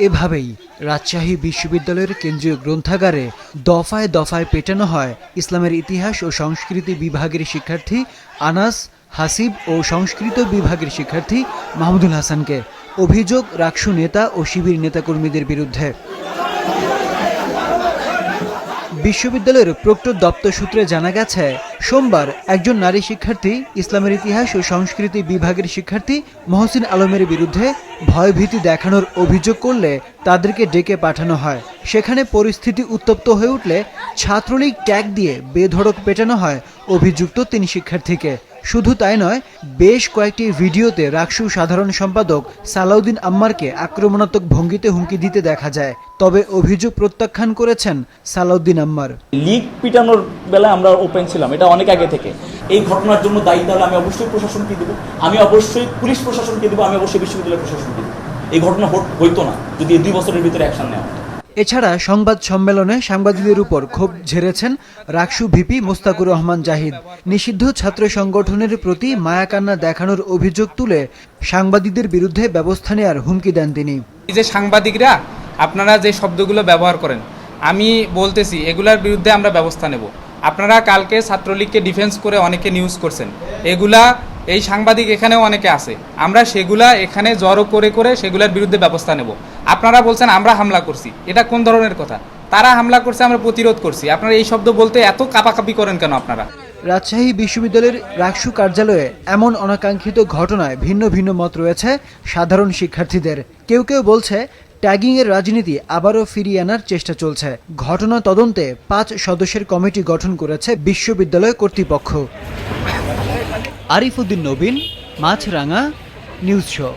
এভাবেই রাজশাহী বিশ্ববিদ্যালয়ের কেন্দ্রীয় গ্রন্থাগারে দফায় দফায় পেটানো হয় ইসলামের ইতিহাস ও সংস্কৃতি বিভাগের শিক্ষার্থী আনাস, হাসিব ও সংস্কৃত বিভাগের শিক্ষার্থী মাহমুদুল হাসানকে। অভিযোগ রাকসু নেতা ও শিবির নেতাকর্মীদের বিরুদ্ধে। বিশ্ববিদ্যালয়ের প্রক্টর দপ্তর সূত্রে জানা গেছে, সোমবার একজন নারী শিক্ষার্থী ইসলামের ইতিহাস ও সংস্কৃতি বিভাগের শিক্ষার্থী মহসিন আলমের বিরুদ্ধে ভয়ভীতি দেখানোর অভিযোগ করলে তাদেরকে ডেকে পাঠানো হয়। সেখানে পরিস্থিতি উত্তপ্ত হয়ে উঠলে ছাত্রলীগ ট্যাগ দিয়ে বেধড়ক পেটানো হয় অভিযুক্ত ৩ শিক্ষার্থীকে। শুধু তাই নয়, বেশ কয়েকটি ভিডিওতে রাকসু সাধারণ সম্পাদক সালাউদ্দিন আম্মারকে আক্রমণাত্মক ভঙ্গিতে হুমকি দিতে দেখা যায়। তবে অভিযোগ প্রত্যাখ্যান করেছেন সালাউদ্দিন আম্মার। লিগ পিটানোর বেলায় আমরা ওপেন ছিলাম, এটা অনেক আগে থেকে। এই ঘটনার জন্য দায়ী তাহলে আমি অবশ্যই প্রশাসনকে দেবো, আমি অবশ্যই পুলিশ প্রশাসনকে দেবো, আমি অবশ্যই বিশ্ববিদ্যালয় প্রশাসনকে দেবো। এই ঘটনা হইতো না যদি 2 বছরের ভিতরে অ্যাকশন নেওয়া হতো। এছাড়া সংবাদ সম্মেলনে সাংবাদিকদের উপর ক্ষোভ ঝেড়েছেন রাকসু ভিপি মোস্তাকুর রহমান জাহিদ। নিষিদ্ধ ছাত্র সংগঠনের প্রতি মায়াকান্না দেখানোর অভিযোগ তুলে সাংবাদিকদের বিরুদ্ধে ব্যবস্থা নেওয়ার হুমকি দেন তিনি। এই যে সাংবাদিকরা আপনারা যে শব্দগুলো ব্যবহার করেন, আমি বলতেছি এগুলার বিরুদ্ধে আমরা ব্যবস্থা নেব। আপনারা কালকে ছাত্রলীগকে ডিফেন্স করে অনেকে নিউজ করছেন, এগুলা এই সাংবাদিক এখানেও অনেকে আছে, আমরা সেগুলা এখানে জড়ো করে করে সেগুলোর বিরুদ্ধে ব্যবস্থা নেব। আপনারা বলছেন আমরা হামলা করছি, এটা কোন ধরনের কথা? তারা হামলা করছে, আমরা প্রতিরোধ করছি। আপনারা এই শব্দ বলতে এত কাপাকাপি করেন কেন আপনারা? রাজশাহী বিশ্ববিদ্যালয়ের রাকসু কার্যালয়ে এমন অনাকাঙ্ক্ষিত ঘটনায় ভিন্ন ভিন্ন মত রয়েছে সাধারণ শিক্ষার্থীদের। কেউ কেউ বলছে ট্যাগিংয়ের রাজনীতি আবারও ফিরিয়ে আনার চেষ্টা চলছে। ঘটনা তদন্তে 5 সদস্যের কমিটি গঠন করেছে বিশ্ববিদ্যালয় কর্তৃপক্ষ। আরিফ উদ্দিন নবীন, মাছরাঙা, নিউজ শো।